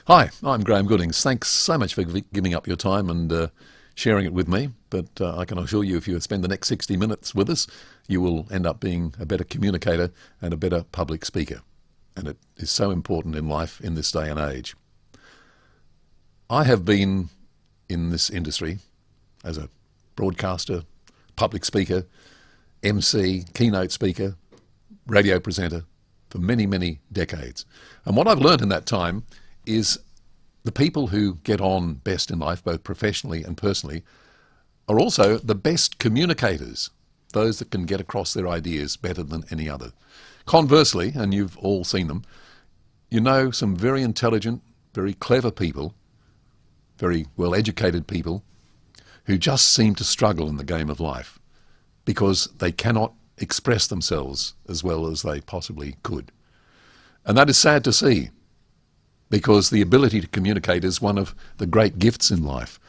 Hi, I'm Graeme Goodings. Thanks so much for giving up your time and sharing it with me. But I can assure you, if you spend the next 60 minutes with us, you will end up being a better communicator and a better public speaker. And it is so important in life in this day and age. I have been in this industry as a broadcaster, public speaker, MC, keynote speaker, radio presenter for many, many decades. And what I've learned in that time is the people who get on best in life, both professionally and personally, are also the best communicators, those that can get across their ideas better than any other. Conversely, and you've all seen them, you know some very intelligent, very clever people, very well-educated people, who just seem to struggle in the game of life because they cannot express themselves as well as they possibly could. And that is sad to see, because the ability to communicate is one of the great gifts in life.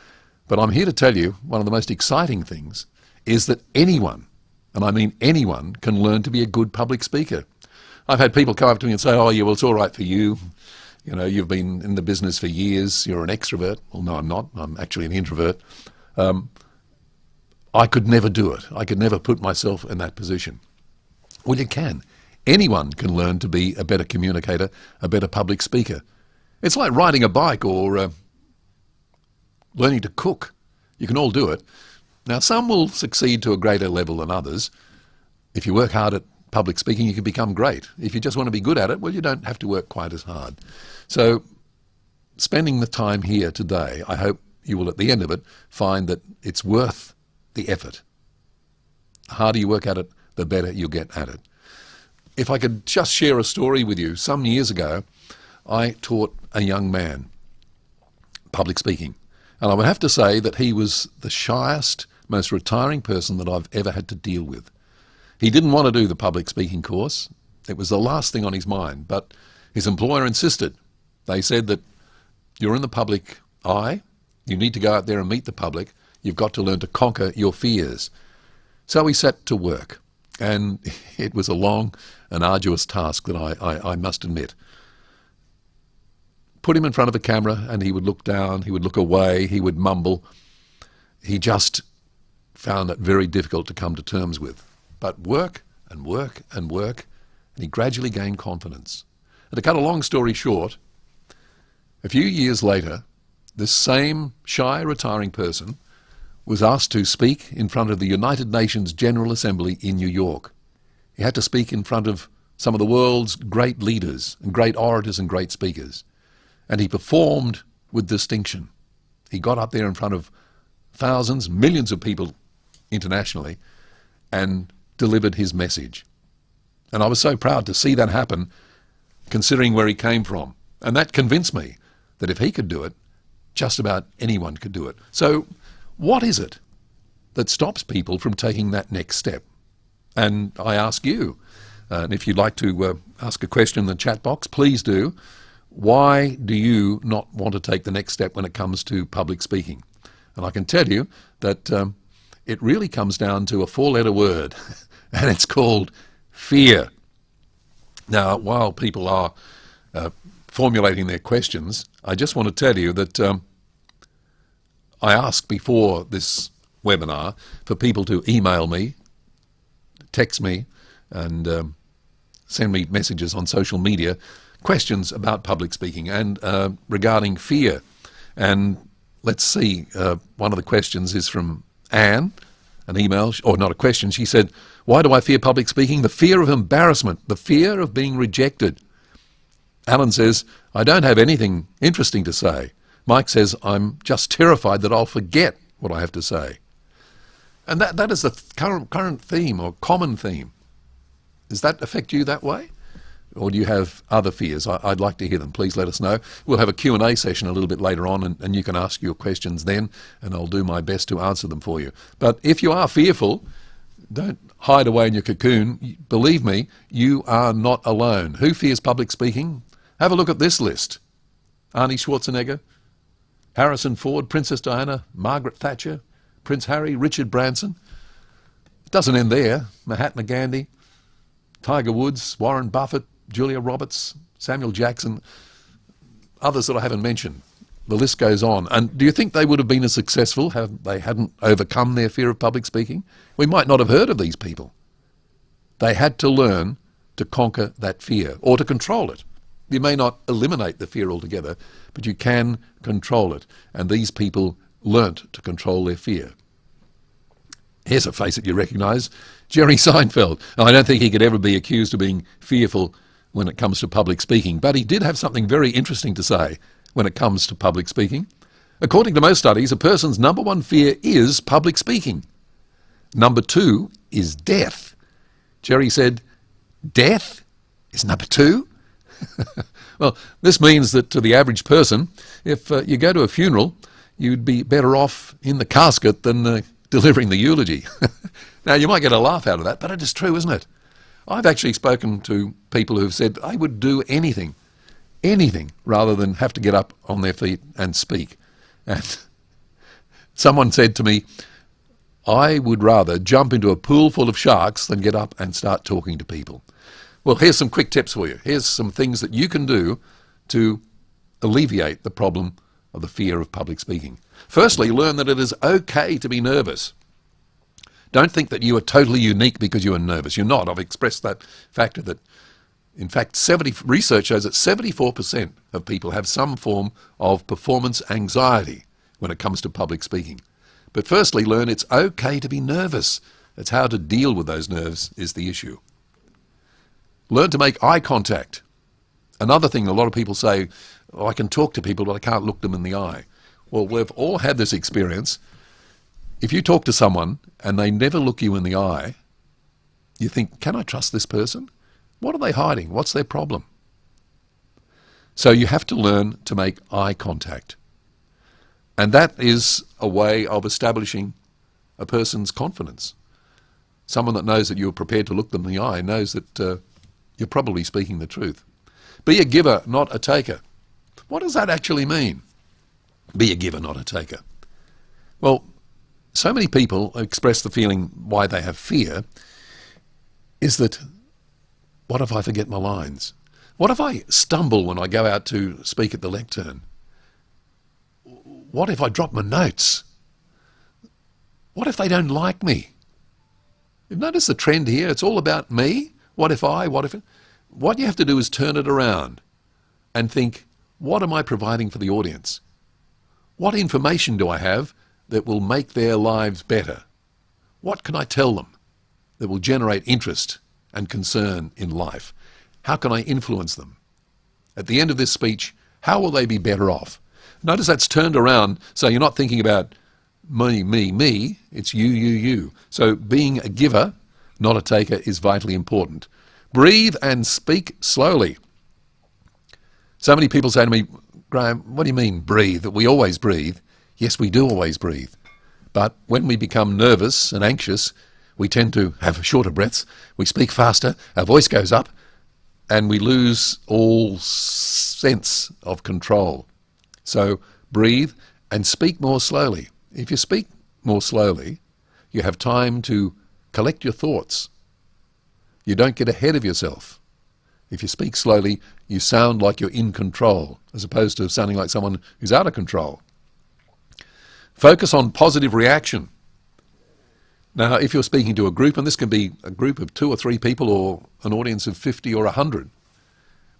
But I'm here to tell you, one of the most exciting things is that anyone, and I mean anyone, can learn to be a good public speaker. I've had people come up to me and say, oh yeah, well, it's all right for you. You know, you've been in the business for years, you're an extrovert. Well, no, I'm not. I'm actually an introvert. I could never do it. I could never put myself in that position. Well, you can. Anyone can learn to be a better communicator, a better public speaker. It's like riding a bike or learning to cook. You can all do it. Now, some will succeed to a greater level than others. If you work hard at public speaking, you can become great. If you just want to be good at it, well, you don't have to work quite as hard. So, spending the time here today, I hope you will, at the end of it, find that it's worth the effort. The harder you work at it, the better you'll get at it. If I could just share a story with you, some years ago, I taught a young man public speaking. And I would have to say that he was the shyest, most retiring person that I've ever had to deal with. He didn't want to do the public speaking course. It was the last thing on his mind, but his employer insisted. They said that you're in the public eye, you need to go out there and meet the public, you've got to learn to conquer your fears. So he set to work, and it was a long and arduous task that I must admit. Put him in front of a camera and he would look down, he would look away, he would mumble. He just found it very difficult to come to terms with. But work and work and work, and he gradually gained confidence. And to cut a long story short, a few years later, this same shy, retiring person was asked to speak in front of the United Nations General Assembly in New York. He had to speak in front of some of the world's great leaders and great orators and great speakers. And he performed with distinction. He got up there in front of thousands, millions of people internationally and delivered his message. And I was so proud to see that happen, considering where he came from. And that convinced me that if he could do it, just about anyone could do it. So what is it that stops people from taking that next step? And I ask you, and if you'd like to ask a question in the chat box, please do. Why do you not want to take the next step when it comes to public speaking? And I can tell you that it really comes down to a four-letter word, and it's called fear. Now, while people are formulating their questions, I just want to tell you that I asked before this webinar for people to email me, text me, and send me messages on social media, questions about public speaking and regarding fear. And let's see, one of the questions is from Anne, an email, or not a question. She said, why do I fear public speaking? The fear of embarrassment, the fear of being rejected. Alan says, I don't have anything interesting to say. Mike says, I'm just terrified that I'll forget what I have to say. And that is the current theme or common theme. Does that affect you that way? Or do you have other fears? I'd like to hear them. Please let us know. We'll have a Q&A session a little bit later on, and you can ask your questions then, and I'll do my best to answer them for you. But if you are fearful, don't hide away in your cocoon. Believe me, you are not alone. Who fears public speaking? Have a look at this list. Arnie Schwarzenegger, Harrison Ford, Princess Diana, Margaret Thatcher, Prince Harry, Richard Branson. It doesn't end there. Mahatma Gandhi, Tiger Woods, Warren Buffett, Julia Roberts, Samuel Jackson. others that I haven't mentioned. The list goes on. And do you think they would have been as successful had they hadn't overcome their fear of public speaking? We might not have heard of these people. They had to learn to conquer that fear or to control it. You may not eliminate the fear altogether, but you can control it. And these people learnt to control their fear. Here's a face that you recognise, Jerry Seinfeld. I don't think he could ever be accused of being fearful when it comes to public speaking, but he did have something very interesting to say when it comes to public speaking. According to most studies, a person's number one fear is public speaking. Number two is death. Jerry said, death is number two? Well, this means that to the average person, if you go to a funeral, you'd be better off in the casket than delivering the eulogy. Now, you might get a laugh out of that, but it is true, isn't it? I've actually spoken to people who've said they would do anything, rather than have to get up on their feet and speak. And someone said to me, I would rather jump into a pool full of sharks than get up and start talking to people. Well, here's some quick tips for you. Here's some things that you can do to alleviate the problem of the fear of public speaking. Firstly, learn that it is okay to be nervous. Don't think that you are totally unique because you are nervous. You're not. I've expressed that factor that, in fact, research shows that 74% of people have some form of performance anxiety when it comes to public speaking. But firstly, learn it's okay to be nervous. It's how to deal with those nerves is the issue. Learn to make eye contact. Another thing, a lot of people say, oh, I can talk to people, but I can't look them in the eye. Well, we've all had this experience. If you talk to someone and they never look you in the eye, you think, can I trust this person? What are they hiding? What's their problem? So you have to learn to make eye contact. And that is a way of establishing a person's confidence. Someone that knows that you're prepared to look them in the eye knows that you're probably speaking the truth. Be a giver, not a taker. What does that actually mean? Be a giver, not a taker. Well, so many people express the feeling why they have fear is that, what if I forget my lines? What if I stumble when I go out to speak at the lectern? What if I drop my notes? What if they don't like me? You've noticed the trend here? It's all about me. What if I? What if? What you have to do is turn it around and think, what am I providing for the audience? What information do I have that will make their lives better? What can I tell them that will generate interest and concern in life? How can I influence them? At the end of this speech, how will they be better off? Notice that's turned around, so you're not thinking about me, it's you. So being a giver, not a taker, is vitally important. Breathe and speak slowly. So many people say to me, Graeme, what do you mean breathe? That we always breathe? Yes, we do always breathe. But when we become nervous and anxious, we tend to have shorter breaths, we speak faster, our voice goes up, and we lose all sense of control. So breathe and speak more slowly. If you speak more slowly, you have time to collect your thoughts. You don't get ahead of yourself. If you speak slowly, you sound like you're in control, as opposed to sounding like someone who's out of control. Focus on positive reaction. Now, if you're speaking to a group, and this can be a group of 2 or 3 people or an audience of 50 or 100,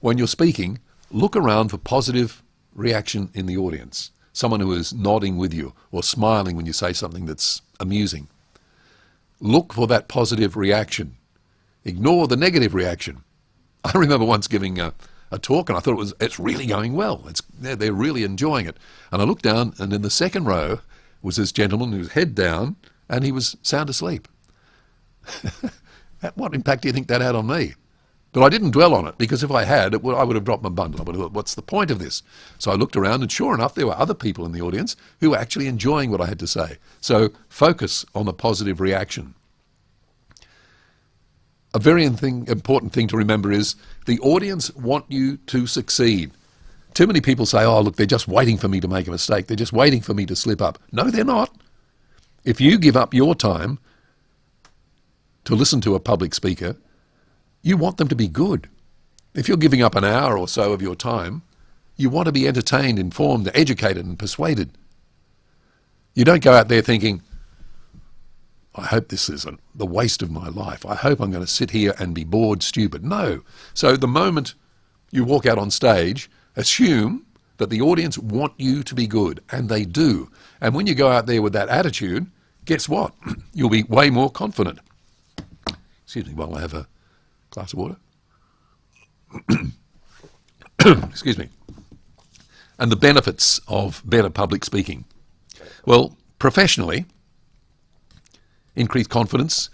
when you're speaking, look around for positive reaction in the audience. Someone who is nodding with you or smiling when you say something that's amusing. Look for that positive reaction. Ignore the negative reaction. I remember once giving a talk and I thought it's really going well. They're really enjoying it. And I looked down and in the second row was this gentleman whose head down and he was sound asleep. What impact do you think that had on me? But I didn't dwell on it, because if I had, I would have dropped my bundle. I would have thought, what's the point of this? So I looked around and sure enough, there were other people in the audience who were actually enjoying what I had to say. So focus on the positive reaction. A very important thing to remember is the audience want you to succeed. Too many people say, oh, look, they're just waiting for me to make a mistake. They're just waiting for me to slip up. No, they're not. If you give up your time to listen to a public speaker, you want them to be good. If you're giving up an hour or so of your time, You want to be entertained, informed, educated and persuaded. You don't go out there thinking, I hope this isn't the waste of my life. I hope I'm going to sit here and be bored, stupid. No. So the moment you walk out on stage, assume that the audience want you to be good, and they do. And when you go out there with that attitude, guess what? You'll be way more confident. Excuse me while I have a glass of water. Excuse me. And the benefits of better public speaking. Well, professionally, increased confidence,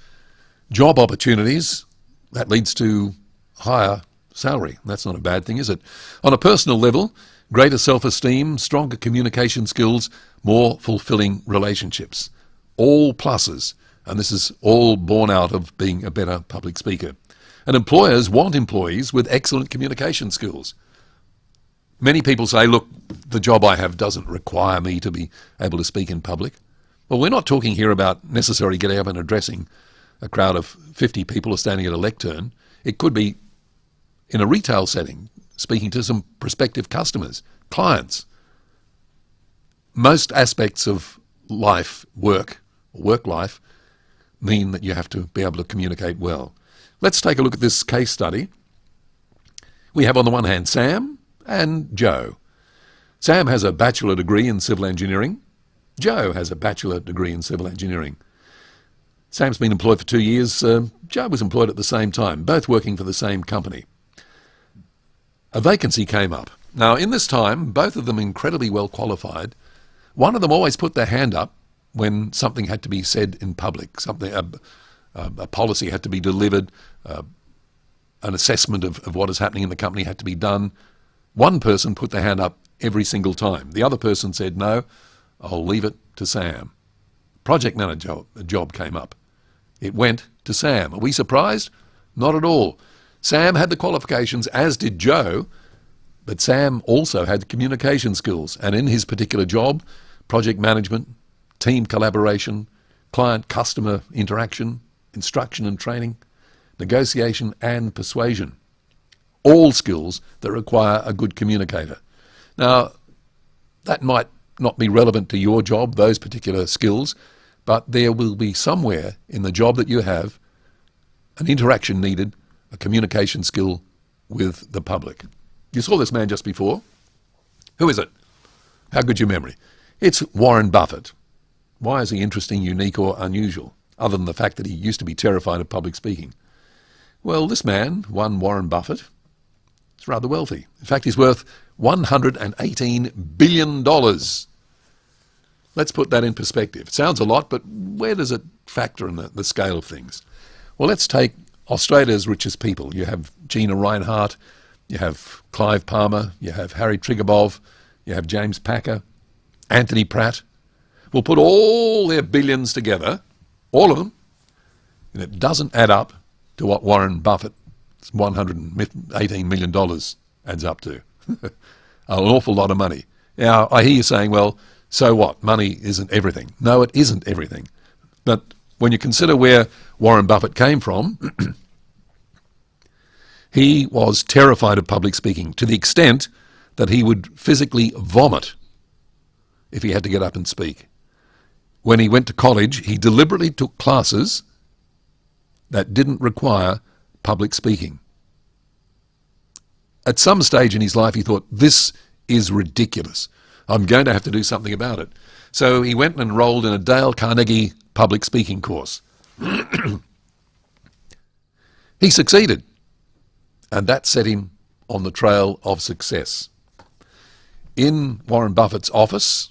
job opportunities, that leads to higher salary. That's not a bad thing, is it? On a personal level, greater self-esteem, stronger communication skills, more fulfilling relationships. All pluses, and this is all born out of being a better public speaker. And employers want employees with excellent communication skills. Many people say, look, the job I have doesn't require me to be able to speak in public. Well, we're not talking here about necessarily getting up and addressing a crowd of 50 people or standing at a lectern. It could be in a retail setting, speaking to some prospective customers, clients. Most aspects of life, work life, mean that you have to be able to communicate well. Let's take a look at this case study. We have on the one hand Sam and Joe. Sam has a bachelor degree in civil engineering. Joe has a bachelor degree in civil engineering. Sam's been employed for 2 years. Joe was employed at the same time, both working for the same company. A vacancy came up. Now, in this time, both of them incredibly well qualified. One of them always put their hand up when something had to be said in public, a policy had to be delivered, an assessment of what is happening in the company had to be done. One person put their hand up every single time. The other person said, no, I'll leave it to Sam. Project manager job came up. It went to Sam. Are we surprised? Not at all. Sam had the qualifications, as did Joe, but Sam also had communication skills. And in his particular job, project management, team collaboration, client-customer interaction, instruction and training, negotiation and persuasion. All skills that require a good communicator. Now, that might not be relevant to your job, those particular skills, but there will be somewhere in the job that you have an interaction needed, a communication skill with the public. You saw this man just before. Who is it? How good's your memory? It's Warren Buffett. Why is he interesting, unique or unusual, other than the fact that he used to be terrified of public speaking? Well, this man, one Warren Buffett, is rather wealthy. In fact, he's worth $118 billion. Let's put that in perspective. It sounds a lot, but where does it factor in the scale of things? Well, let's take Australia's richest people. You have Gina Rinehart, you have Clive Palmer, you have Harry Triguboff, you have James Packer, Anthony Pratt. We'll put all their billions together, all of them, and it doesn't add up to what Warren Buffett's $118 million adds up to. An awful lot of money. Now, I hear you saying, well, so what? Money isn't everything. No, it isn't everything. But when you consider where Warren Buffett came from, he was terrified of public speaking to the extent that he would physically vomit if he had to get up and speak. When he went to college, he deliberately took classes that didn't require public speaking. At some stage in his life, he thought, this is ridiculous. I'm going to have to do something about it. So he went and enrolled in a Dale Carnegie public speaking course. He succeeded, and that set him on the trail of success. In Warren Buffett's office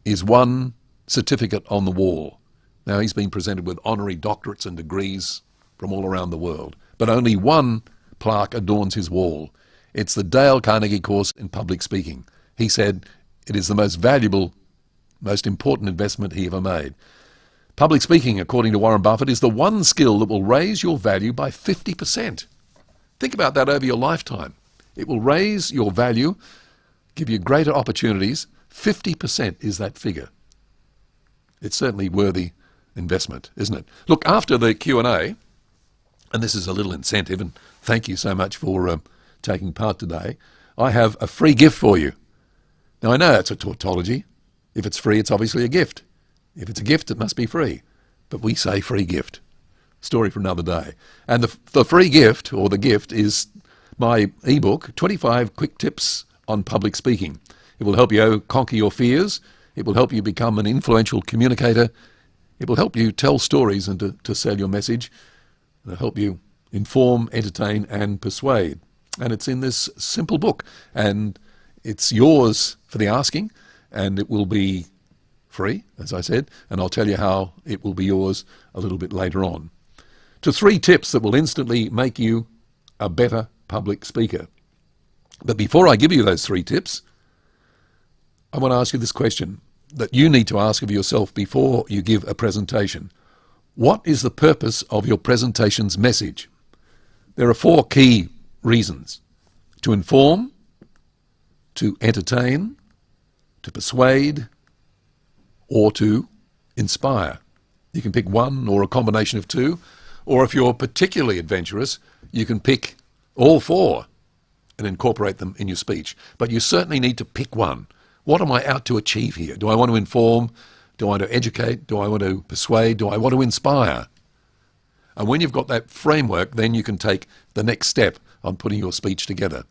is one certificate on the wall. Now, he's been presented with honorary doctorates and degrees from all around the world, but only one plaque adorns his wall. It's the Dale Carnegie course in public speaking. He said it is the most valuable, most important investment he ever made. Public speaking, according to Warren Buffett, is the one skill that will raise your value by 50%. Think about that over your lifetime. It will raise your value, give you greater opportunities. 50% is that figure. It's certainly worthy investment, isn't it? Look, after the Q&A, and this is a little incentive, and thank you so much for taking part today, I have a free gift for you. Now, I know that's a tautology. If it's free, it's obviously a gift. If it's a gift, it must be free. But we say free gift. Story for another day. And the free gift, or the gift, is my ebook, 25 Quick Tips on Public Speaking. It will help you conquer your fears. It will help you become an influential communicator. It will help you tell stories and to sell your message. It'll help you inform, entertain, and persuade. And it's in this simple book. And it's yours for the asking, and it will be free, as I said, and I'll tell you how it will be yours a little bit later on. To 3 tips that will instantly make you a better public speaker. But before I give you those 3 tips, I want to ask you this question that you need to ask of yourself before you give a presentation. What is the purpose of your presentation's message? There are 4 key reasons: to inform, to entertain, to persuade, or to inspire. You can pick one or a combination of 2, or if you're particularly adventurous, you can pick all 4 and incorporate them in your speech. But you certainly need to pick one. What am I out to achieve here? Do I want to inform? Do I want to educate? Do I want to persuade? Do I want to inspire? And when you've got that framework, then you can take the next step on putting your speech together.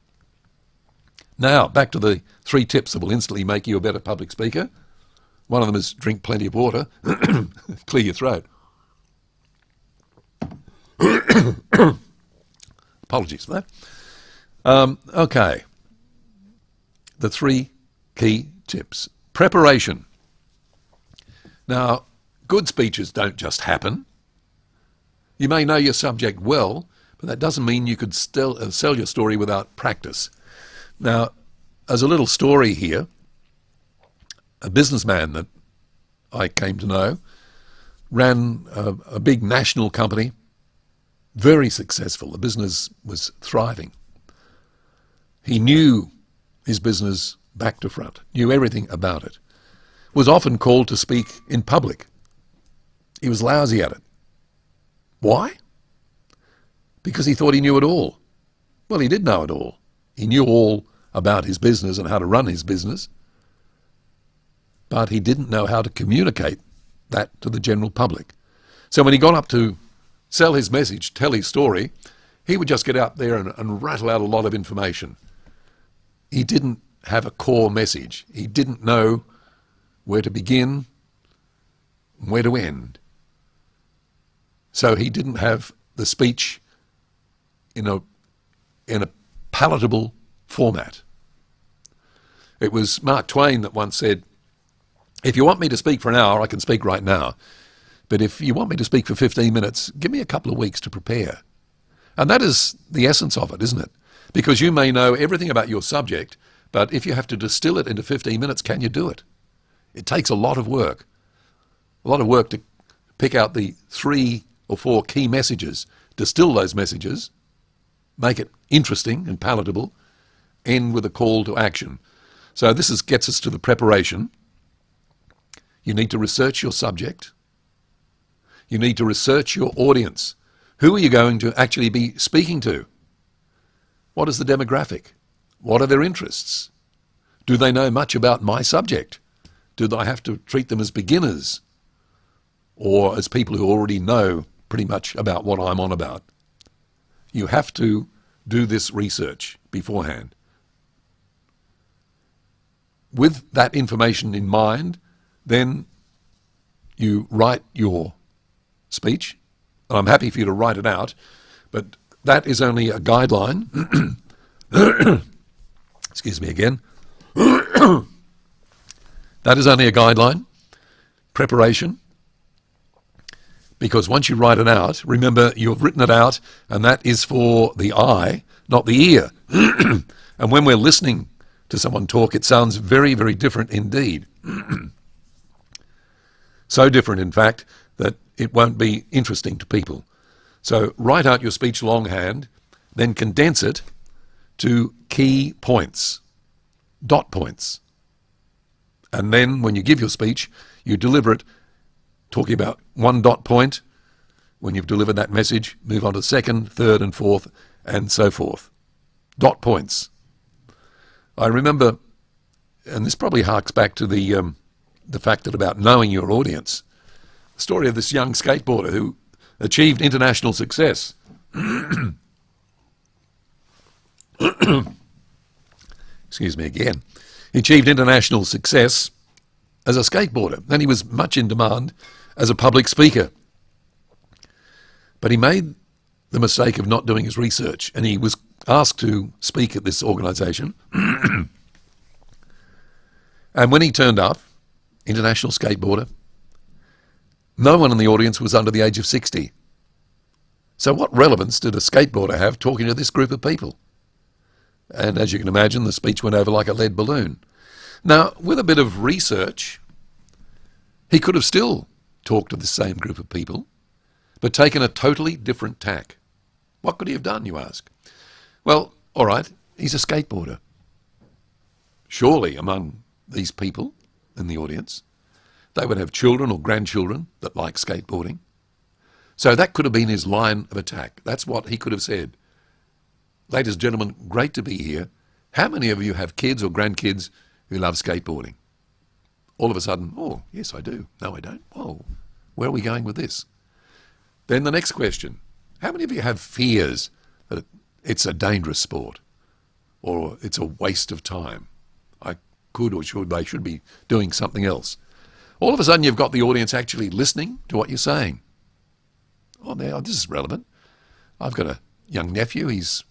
Now, back to the 3 tips that will instantly make you a better public speaker. One of them is drink plenty of water, clear your throat. Apologies for that. Okay. The 3 key tips. Preparation. Now, good speeches don't just happen. You may know your subject well, but that doesn't mean you could still sell your story without practice. Now, as a little story here, a businessman that I came to know ran a big national company, very successful. The business was thriving. He knew his business back to front, knew everything about it, was often called to speak in public. He was lousy at it. Why? Because he thought he knew it all. Well, he did know it all. He knew all about his business and how to run his business, but he didn't know how to communicate that to the general public. So when he got up to sell his message, tell his story, he would just get out there and rattle out a lot of information. He didn't have a core message. He didn't know where to begin, where to end. So he didn't have the speech in a palatable format. It was Mark Twain that once said, if you want me to speak for an hour, I can speak right now. But if you want me to speak for 15 minutes, give me a couple of weeks to prepare. And that is the essence of it, isn't it? Because you may know everything about your subject, but if you have to distill it into 15 minutes, can you do it? It takes a lot of work. A lot of work to pick out the 3 or 4 key messages, distill those messages, make it interesting and palatable, end with a call to action. So this gets us to the preparation. You need to research your subject. You need to research your audience. Who are you going to actually be speaking to? What is the demographic? What are their interests? Do they know much about my subject? Do I have to treat them as beginners or as people who already know pretty much about what I'm on about? You have to do this research beforehand. With that information in mind, then you write your speech. And I'm happy for you to write it out, but that is only a guideline. Excuse me again. That is only a guideline, preparation, because once you write it out, remember you've written it out, and that is for the eye, not the ear. And when we're listening to someone talk, it sounds very, very different indeed. So different, in fact, that it won't be interesting to people. So write out your speech longhand, then condense it to key points, dot points. And then when you give your speech, you deliver it talking about one dot point. When you've delivered that message, move on to second, third and fourth, and so forth. Dot points. I remember, and this probably harks back to the fact that about knowing your audience, the story of this young skateboarder who achieved international success. Excuse me again. He achieved international success as a skateboarder, and he was much in demand as a public speaker. But he made the mistake of not doing his research, and he was asked to speak at this organisation. And when he turned up, international skateboarder, no one in the audience was under the age of 60. So what relevance did a skateboarder have talking to this group of people? And as you can imagine, the speech went over like a lead balloon. Now, with a bit of research, he could have still talked to the same group of people, but taken a totally different tack. What could he have done, you ask? Well, all right, he's a skateboarder. Surely among these people in the audience, they would have children or grandchildren that like skateboarding. So that could have been his line of attack. That's what he could have said. Ladies and gentlemen, great to be here. How many of you have kids or grandkids who love skateboarding? All of a sudden, oh, yes, I do. No, I don't. Whoa, where are we going with this? Then the next question, how many of you have fears that it's a dangerous sport or it's a waste of time? I could or should, they should be doing something else. All of a sudden, you've got the audience actually listening to what you're saying. Oh, now this is relevant. I've got a young nephew. He's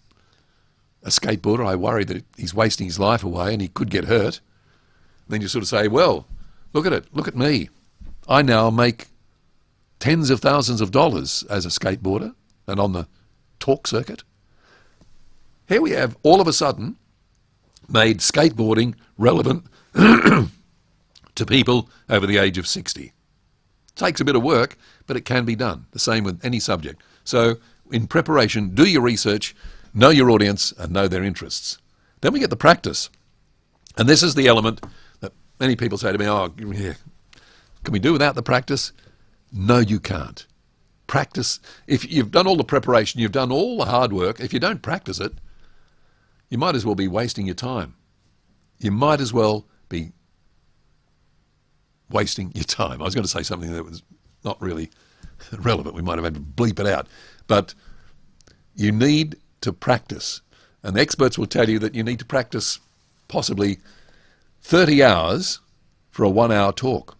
a skateboarder. I worry that he's wasting his life away and he could get hurt. Then you sort of say, well, look at it. Look at me. I now make tens of thousands of dollars as a skateboarder and on the talk circuit. Here we have, all of a sudden, made skateboarding relevant to people over the age of 60. It takes a bit of work, but it can be done. The same with any subject. So in preparation, do your research, know your audience, and know their interests. Then we get the practice. And this is the element that many people say to me, oh, yeah, can we do without the practice? No, you can't. Practice. If you've done all the preparation, you've done all the hard work, if you don't practice it, you might as well be wasting your time. You might as well be wasting your time. I was going to say something that was not really relevant. We might have had to bleep it out. But you need to practice. And the experts will tell you that you need to practice possibly 30 hours for a 1 hour talk.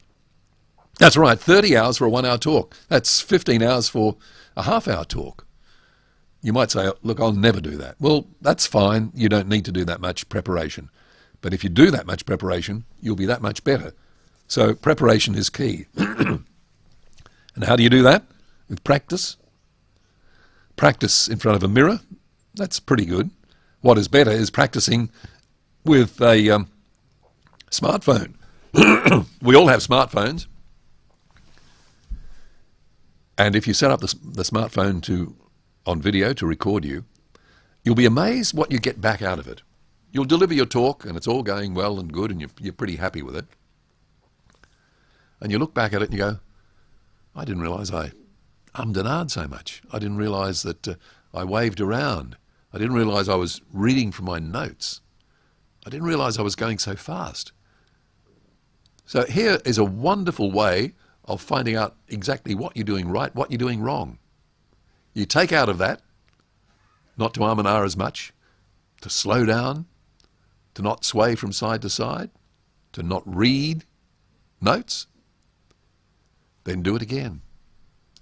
That's right, 30 hours for a 1 hour talk. That's 15 hours for a half hour talk. You might say, look, I'll never do that. Well, that's fine. You don't need to do that much preparation. But if you do that much preparation, you'll be that much better. So preparation is key. And how do you do that? With practice. Practice in front of a mirror. That's pretty good. What is better is practicing with a smartphone. We all have smartphones. And if you set up the smartphone on video to record you, you'll be amazed what you get back out of it. You'll deliver your talk and it's all going well and good and you're pretty happy with it. And you look back at it and you go, I didn't realise I ummed and ahed so much. I didn't realise that I waved around. I didn't realise I was reading from my notes. I didn't realise I was going so fast. So here is a wonderful way of finding out exactly what you're doing right, what you're doing wrong. You take out of that, not to and ah as much, to slow down, to not sway from side to side, to not read notes, then do it again.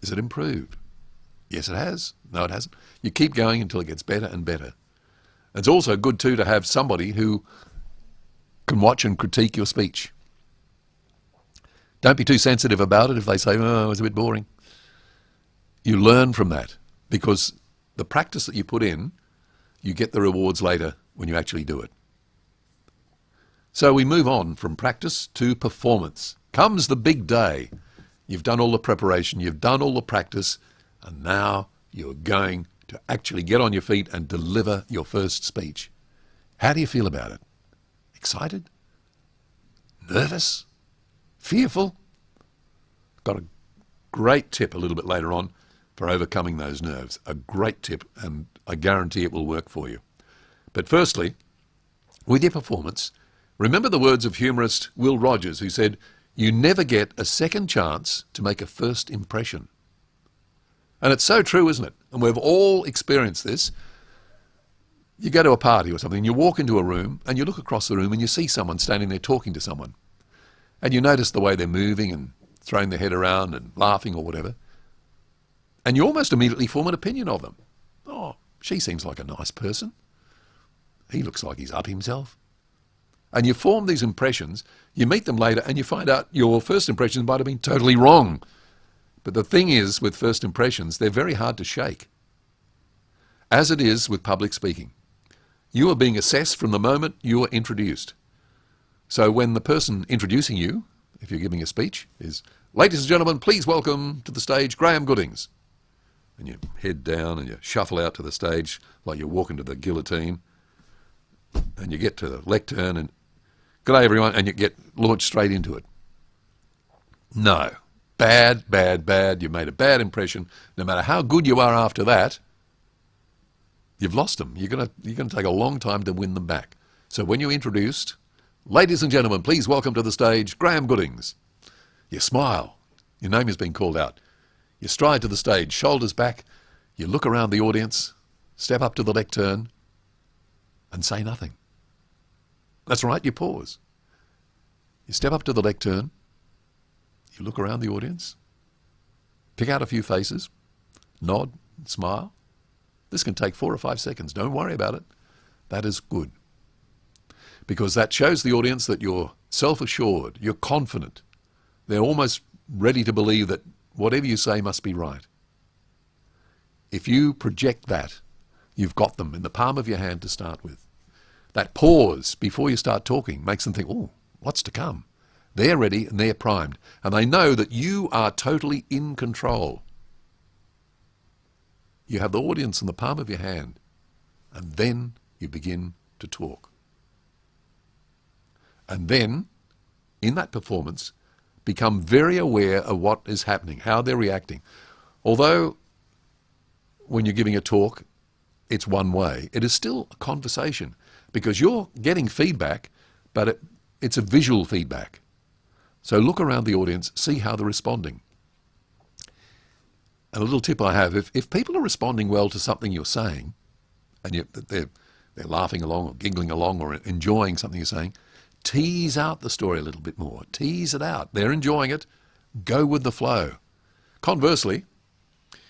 Is it improved? Yes, it has. No, it hasn't. You keep going until it gets better and better. It's also good, too, to have somebody who can watch and critique your speech. Don't be too sensitive about it if they say, oh, it was a bit boring. You learn from that because the practice that you put in, you get the rewards later when you actually do it. So we move on from practice to performance. Comes the big day. You've done all the preparation, you've done all the practice, and now you're going to actually get on your feet and deliver your first speech. How do you feel about it? Excited? Nervous? Fearful? Got a great tip a little bit later on for overcoming those nerves. A great tip, and I guarantee it will work for you. But firstly, with your performance, remember the words of humorist Will Rogers, who said, "You never get a second chance to make a first impression." And it's so true, isn't it? And we've all experienced this. You go to a party or something, you walk into a room and you look across the room and you see someone standing there talking to someone. And you notice the way they're moving and throwing their head around and laughing or whatever. And you almost immediately form an opinion of them. Oh, she seems like a nice person. He looks like he's up himself. And you form these impressions, you meet them later and you find out your first impressions might have been totally wrong. But the thing is, with first impressions, they're very hard to shake. As it is with public speaking. You are being assessed from the moment you are introduced. So when the person introducing you, if you're giving a speech, is, "Ladies and gentlemen, please welcome to the stage Graeme Goodings." And you head down and you shuffle out to the stage like you're walking to the guillotine. And you get to the lectern and, "G'day everyone," and you get launched straight into it. No. Bad, bad, bad. You've made a bad impression. No matter how good you are after that, you've lost them. You're going to take a long time to win them back. So when you're introduced, "Ladies and gentlemen, please welcome to the stage Graeme Goodings." You smile. Your name has been called out. You stride to the stage, shoulders back. You look around the audience, step up to the lectern, and say nothing. That's right, you pause. You step up to the lectern, you look around the audience, pick out a few faces, nod, smile. This can take 4 or 5 seconds. Don't worry about it. That is good. Because that shows the audience that you're self-assured, you're confident. They're almost ready to believe that whatever you say must be right. If you project that, you've got them in the palm of your hand to start with. That pause before you start talking makes them think, "Oh, what's to come?" They're ready and they're primed. And they know that you are totally in control. You have the audience in the palm of your hand, and then you begin to talk. And then, in that performance, become very aware of what is happening, how they're reacting. Although, when you're giving a talk, it's one way, it is still a conversation, because you're getting feedback, but it's a visual feedback. So look around the audience, see how they're responding. And a little tip I have, if people are responding well to something you're saying, and they're laughing along or giggling along or enjoying something you're saying, tease out the story a little bit more. Tease it out. They're enjoying it. Go with the flow. Conversely,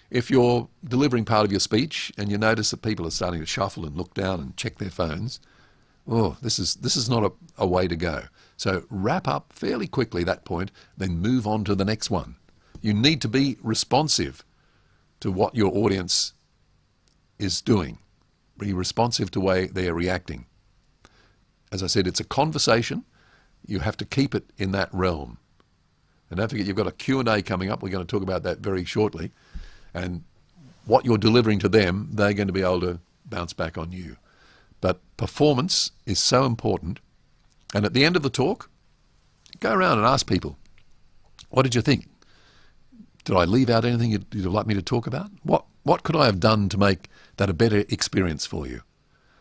if you're delivering part of your speech and you notice that people are starting to shuffle and look down and check their phones, oh, this is not a way to go. So wrap up fairly quickly that point, then move on to the next one. You need to be responsive to what your audience is doing. Be responsive to the way they are reacting. As I said, it's a conversation. You have to keep it in that realm. And don't forget, you've got a Q&A coming up. We're going to talk about that very shortly. And what you're delivering to them, they're going to be able to bounce back on you. But performance is so important. And at the end of the talk, go around and ask people, "What did you think? Did I leave out anything you'd like me to talk about? What could I have done to make that a better experience for you?"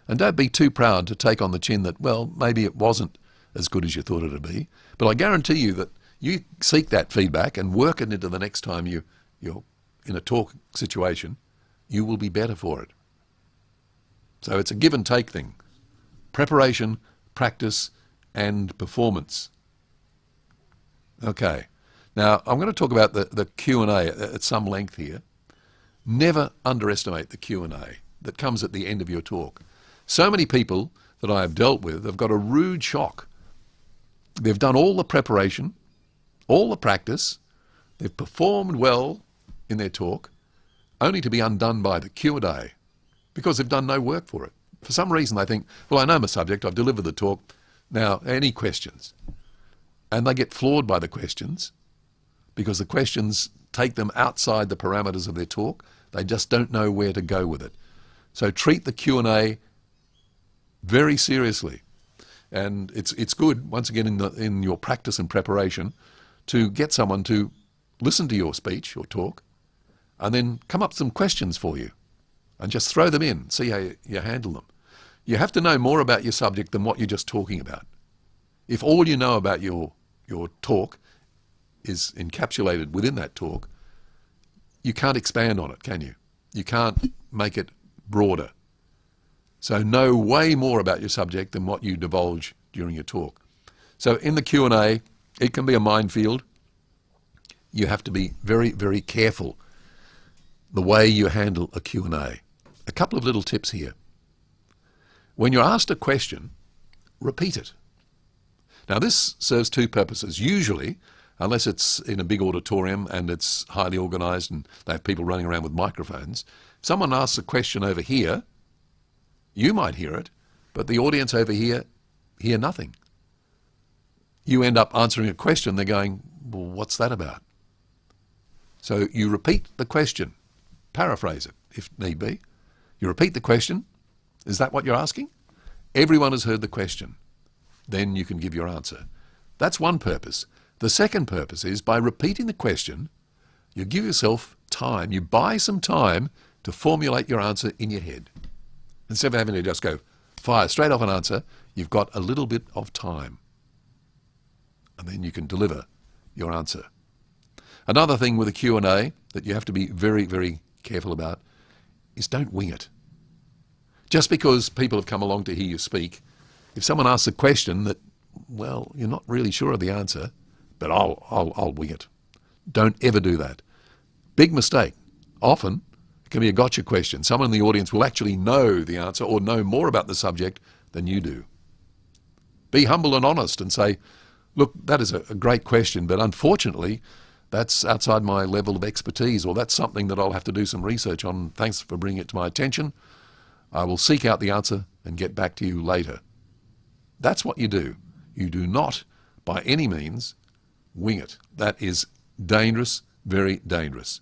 And don't be too proud to take on the chin that, well, maybe it wasn't as good as you thought it would be. But I guarantee you that you seek that feedback and work it into the next time you're in a talk situation, you will be better for it. So it's a give and take thing. Preparation, practice, and performance. Okay. Now, I'm going to talk about the Q&A at some length here. Never underestimate the Q&A that comes at the end of your talk. So many people that I have dealt with have got a rude shock. They've done all the preparation, all the practice, they've performed well in their talk, only to be undone by the Q&A because they've done no work for it. For some reason they think, well, I know my subject, I've delivered the talk, now any questions? And they get floored by the questions because the questions take them outside the parameters of their talk. They just don't know where to go with it. So treat the Q&A very seriously. And it's good, once again, in your practice and preparation, to get someone to listen to your speech or talk and then come up with some questions for you and just throw them in, see how you handle them. You have to know more about your subject than what you're just talking about. If all you know about your talk is encapsulated within that talk, you can't expand on it, can you? You can't make it broader. So know way more about your subject than what you divulge during your talk. So in the Q&A, it can be a minefield. You have to be very, very careful the way you handle a Q&A. A couple of little tips here. When you're asked a question, repeat it. Now this serves two purposes. Usually, unless it's in a big auditorium and it's highly organised and they have people running around with microphones, if someone asks a question over here, you might hear it, but the audience over here hear nothing. You end up answering a question, they're going, well, what's that about? So you repeat the question, paraphrase it if need be. You repeat the question, is that what you're asking? Everyone has heard the question. Then you can give your answer. That's one purpose. The second purpose is by repeating the question, you give yourself time, you buy some time to formulate your answer in your head. Instead of having to just go fire straight off an answer, you've got a little bit of time. And then you can deliver your answer. Another thing with a Q&A that you have to be very, very careful about is don't wing it. Just because people have come along to hear you speak, if someone asks a question that, well, you're not really sure of the answer, but I'll wing it. Don't ever do that. Big mistake. Often, it can be a gotcha question. Someone in the audience will actually know the answer or know more about the subject than you do. Be humble and honest and say, look, that is a great question, but unfortunately, that's outside my level of expertise, or that's something that I'll have to do some research on. Thanks for bringing it to my attention. I will seek out the answer and get back to you later. That's what you do. You do not, by any means, wing it. That is dangerous, very dangerous.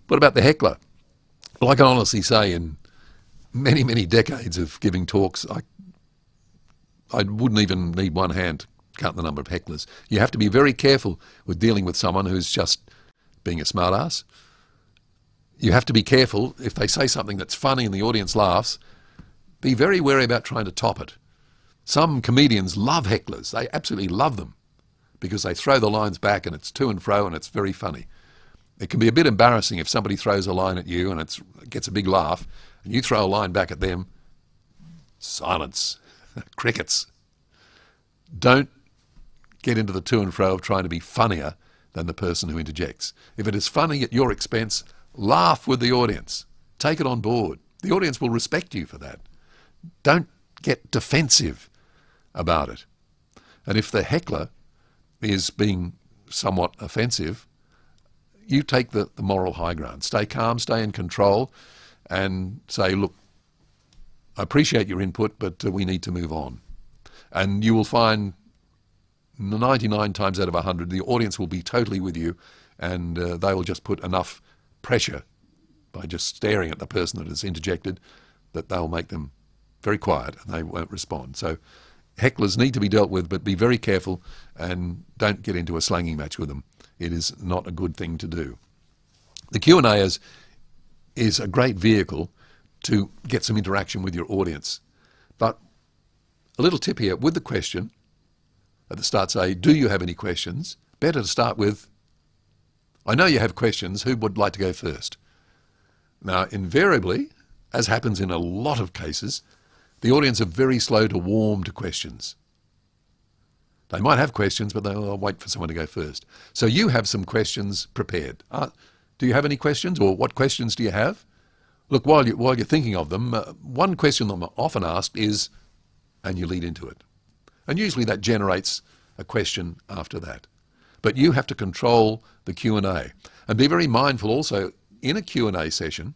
What about the heckler? Well, I can honestly say in many, many decades of giving talks, I wouldn't even need one hand to count the number of hecklers. You have to be very careful with dealing with someone who's just being a smartass. You have to be careful if they say something that's funny and the audience laughs. Be very wary about trying to top it. Some comedians love hecklers. They absolutely love them because they throw the lines back and it's to and fro and it's very funny. It can be a bit embarrassing if somebody throws a line at you and it gets a big laugh and you throw a line back at them. Silence. Crickets. Don't get into the to and fro of trying to be funnier than the person who interjects. If it is funny at your expense, laugh with the audience. Take it on board. The audience will respect you for that. Don't get defensive about it. And if the heckler is being somewhat offensive, you take the moral high ground. Stay calm, stay in control, and say, look, I appreciate your input, but we need to move on. And you will find 99 times out of 100, the audience will be totally with you, and they will just put enough pressure by just staring at the person that has interjected that they'll make them very quiet and they won't respond. So hecklers need to be dealt with, but be very careful and don't get into a slanging match with them. It is not a good thing to do. The Q&A is a great vehicle to get some interaction with your audience. But a little tip here, with the question, at the start say, do you have any questions? Better to start with, I know you have questions, who would like to go first? Now, invariably, as happens in a lot of cases, the audience are very slow to warm to questions. They might have questions, but they'll wait for someone to go first. So you have some questions prepared. Do you have any questions, or what questions do you have? Look, while you're thinking of them, one question that I'm often asked is, and you lead into it. And usually that generates a question after that. But you have to control the Q&A. And be very mindful also in a Q&A session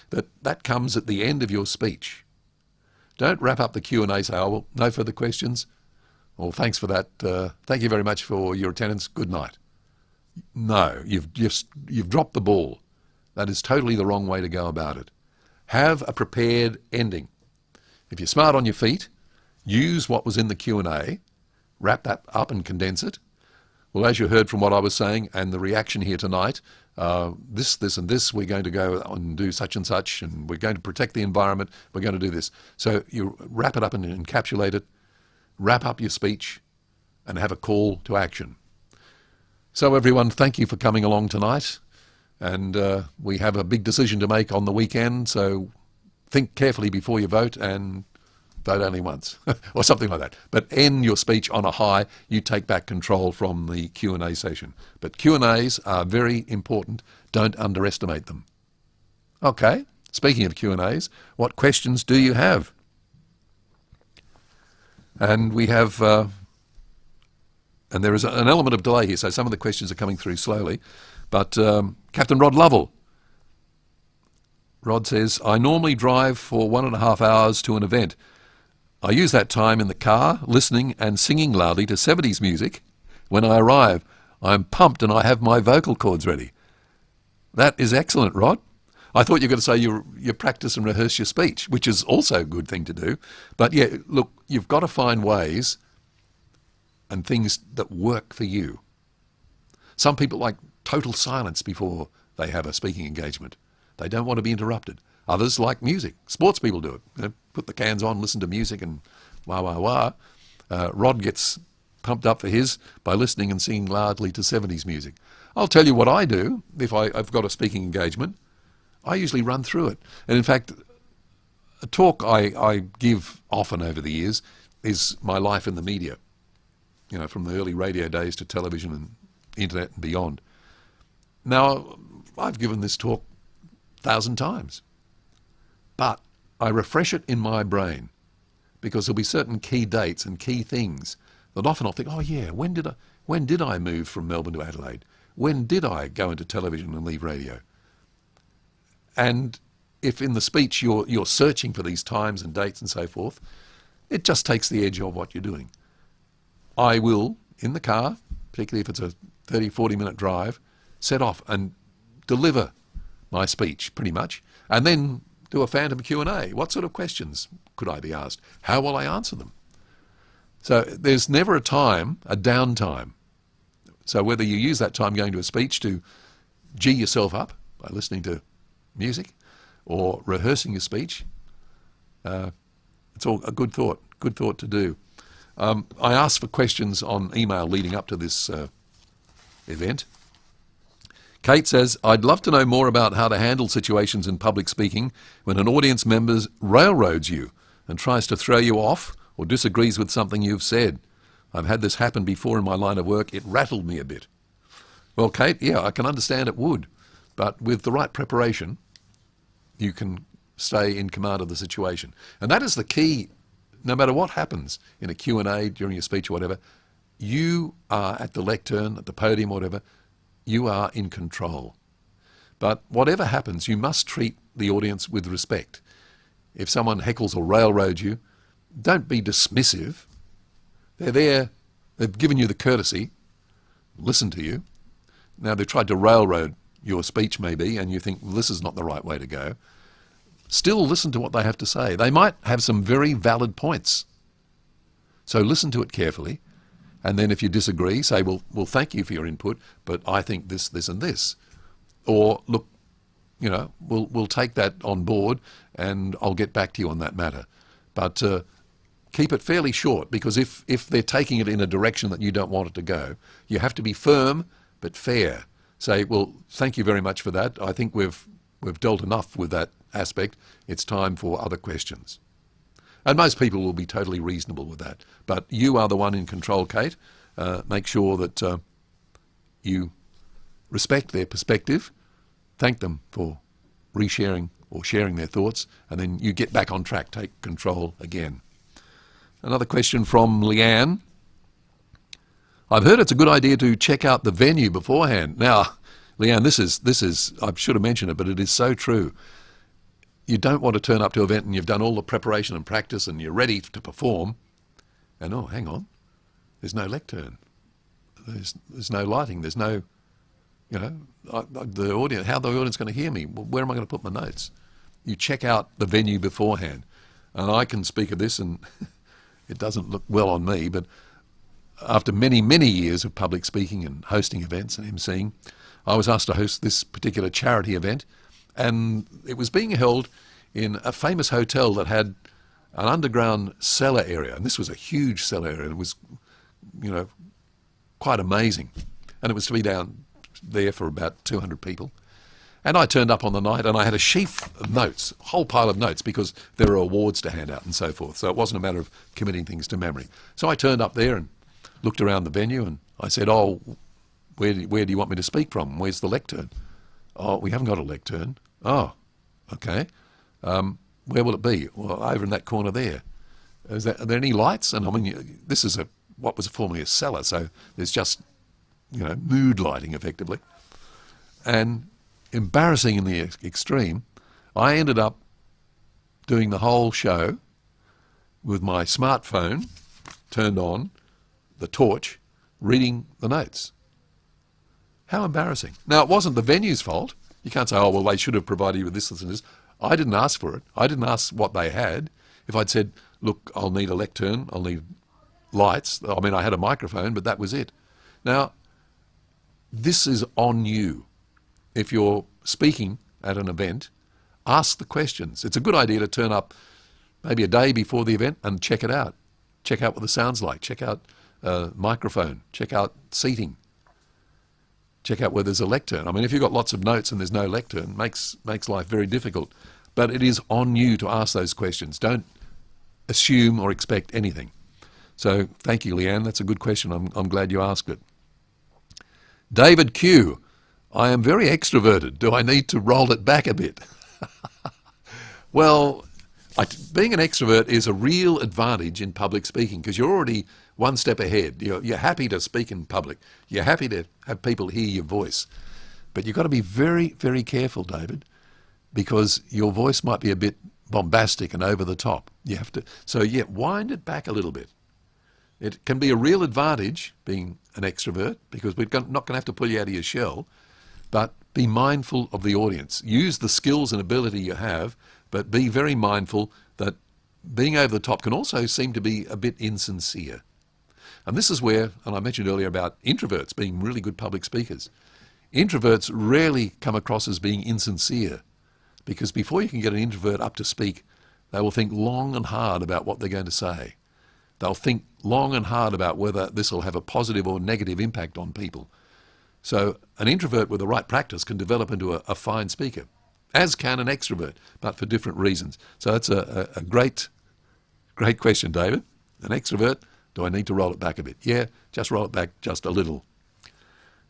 that comes at the end of your speech. Don't wrap up the Q&A, say, oh, well, no further questions. Well, thanks for that. Thank you very much for your attendance. Good night. No, you've dropped the ball. That is totally the wrong way to go about it. Have a prepared ending. If you're smart on your feet, use what was in the Q&A, wrap that up and condense it. Well, as you heard from what I was saying and the reaction here tonight, this and this, we're going to go and do such and such, and we're going to protect the environment, we're going to do this. So you wrap it up and encapsulate it, wrap up your speech, and have a call to action. So everyone, thank you for coming along tonight. And we have a big decision to make on the weekend, so think carefully before you vote, and vote only once, or something like that. But end your speech on a high. You take back control from the Q&A session. But Q&As are very important. Don't underestimate them. Okay, speaking of Q&As, what questions do you have? And we have, and there is an element of delay here, so some of the questions are coming through slowly. But Captain Rod Lovell, Rod says, I normally drive for 1.5 hours to an event. I use that time in the car, listening and singing loudly to 70s music. When I arrive, I'm pumped and I have my vocal cords ready. That is excellent, Rod. I thought you were going to say you practice and rehearse your speech, which is also a good thing to do. But yeah, look, you've got to find ways and things that work for you. Some people like total silence before they have a speaking engagement. They don't want to be interrupted. Others like music. Sports people do it. You know, put the cans on, listen to music, and wah, wah, wah. Rod gets pumped up for his by listening and singing loudly to 70s music. I'll tell you what I do if I've got a speaking engagement. I usually run through it. And in fact, a talk I give often over the years is my life in the media. You know, from the early radio days to television and internet and beyond. Now, I've given this talk 1,000 times, but I refresh it in my brain because there'll be certain key dates and key things that often I'll think, oh yeah, when did I move from Melbourne to Adelaide? When did I go into television and leave radio? And if in the speech you're searching for these times and dates and so forth, it just takes the edge off what you're doing. I will, in the car, particularly if it's a 30, 40-minute drive, set off and deliver my speech, pretty much, and then do a phantom Q&A. What sort of questions could I be asked? How will I answer them? So there's never a time, a downtime. So whether you use that time going to a speech to gee yourself up by listening to music or rehearsing your speech, it's all a good thought to do. I asked for questions on email leading up to this event. Kate says, I'd love to know more about how to handle situations in public speaking when an audience member railroads you and tries to throw you off or disagrees with something you've said. I've had this happen before in my line of work. It rattled me a bit. Well, Kate, yeah, I can understand it would. But with the right preparation, you can stay in command of the situation. And that is the key. No matter what happens in a Q&A during a speech or whatever, you are at the lectern, at the podium, whatever, you are in control. But whatever happens, you must treat the audience with respect. If someone heckles or railroads you, don't be dismissive. They're there, they've given you the courtesy, listen to you. Now they've tried to railroad your speech maybe, and you think, well, this is not the right way to go. Still listen to what they have to say. They might have some very valid points. So listen to it carefully. And then if you disagree, say, well, thank you for your input, but I think this, this and this. Or, look, you know, we'll take that on board and I'll get back to you on that matter. But keep it fairly short, because if they're taking it in a direction that you don't want it to go, you have to be firm but fair. Say, well, thank you very much for that. I think we've dealt enough with that aspect. It's time for other questions. And most people will be totally reasonable with that. But you are the one in control, Kate. Make sure that you respect their perspective, thank them for resharing or sharing their thoughts, and then you get back on track, take control again. Another question from Leanne. I've heard it's a good idea to check out the venue beforehand. Now, Leanne, this is I should have mentioned it, but it is so true. You don't want to turn up to an event and you've done all the preparation and practice and you're ready to perform, and oh, hang on, there's no lectern, there's no lighting, there's no, you know, the audience. How the audience going to hear me? Where am I going to put my notes? You check out the venue beforehand, and I can speak of this, and it doesn't look well on me, but after many years of public speaking and hosting events and emceeing, I was asked to host this particular charity event, and it was being held in a famous hotel that had an underground cellar area, and this was a huge cellar area. It was, you know, quite amazing, and it was to be down there for about 200 people. And I turned up on the night, and I had a sheaf of notes, a whole pile of notes, because there were awards to hand out and so forth. So it wasn't a matter of committing things to memory. So I turned up there and looked around the venue, and I said, "Oh, where do you want me to speak from? Where's the lectern?" "Oh, we haven't got a lectern." "Oh, okay. Where will it be?" "Well, over in that corner there." Are there any lights?" And I mean, this is what was formerly a cellar, so there's just, you know, mood lighting effectively. And embarrassing in the extreme, I ended up doing the whole show with my smartphone turned on, the torch, reading the notes. How embarrassing. Now, it wasn't the venue's fault. You can't say, "Oh, well, they should have provided you with this and this." I didn't ask for it. I didn't ask what they had. If I'd said, "Look, I'll need a lectern, I'll need lights," I mean, I had a microphone, but that was it. Now, this is on you. If you're speaking at an event, ask the questions. It's a good idea to turn up maybe a day before the event and check it out. Check out what the sound's like. Check out microphone. Check out seating. Check out where there's a lectern. I mean, if you've got lots of notes and there's no lectern, makes life very difficult. But it is on you to ask those questions. Don't assume or expect anything. So thank you, Leanne. That's a good question. I'm glad you asked it. David Q. I am very extroverted. Do I need to roll it back a bit? Well, being an extrovert is a real advantage in public speaking because you're already one step ahead. You're happy to speak in public. You're happy to have people hear your voice. But you've got to be very, very careful, David, because your voice might be a bit bombastic and over the top. You have to, so yeah, wind it back a little bit. It can be a real advantage being an extrovert because we're not going to have to pull you out of your shell, but be mindful of the audience. Use the skills and ability you have, but be very mindful that being over the top can also seem to be a bit insincere. And this is where, and I mentioned earlier about introverts being really good public speakers. Introverts rarely come across as being insincere because before you can get an introvert up to speak, they will think long and hard about what they're going to say. They'll think long and hard about whether this will have a positive or negative impact on people. So an introvert with the right practice can develop into a fine speaker, as can an extrovert, but for different reasons. So that's a great question, David. An extrovert, do I need to roll it back a bit? Yeah, just roll it back just a little.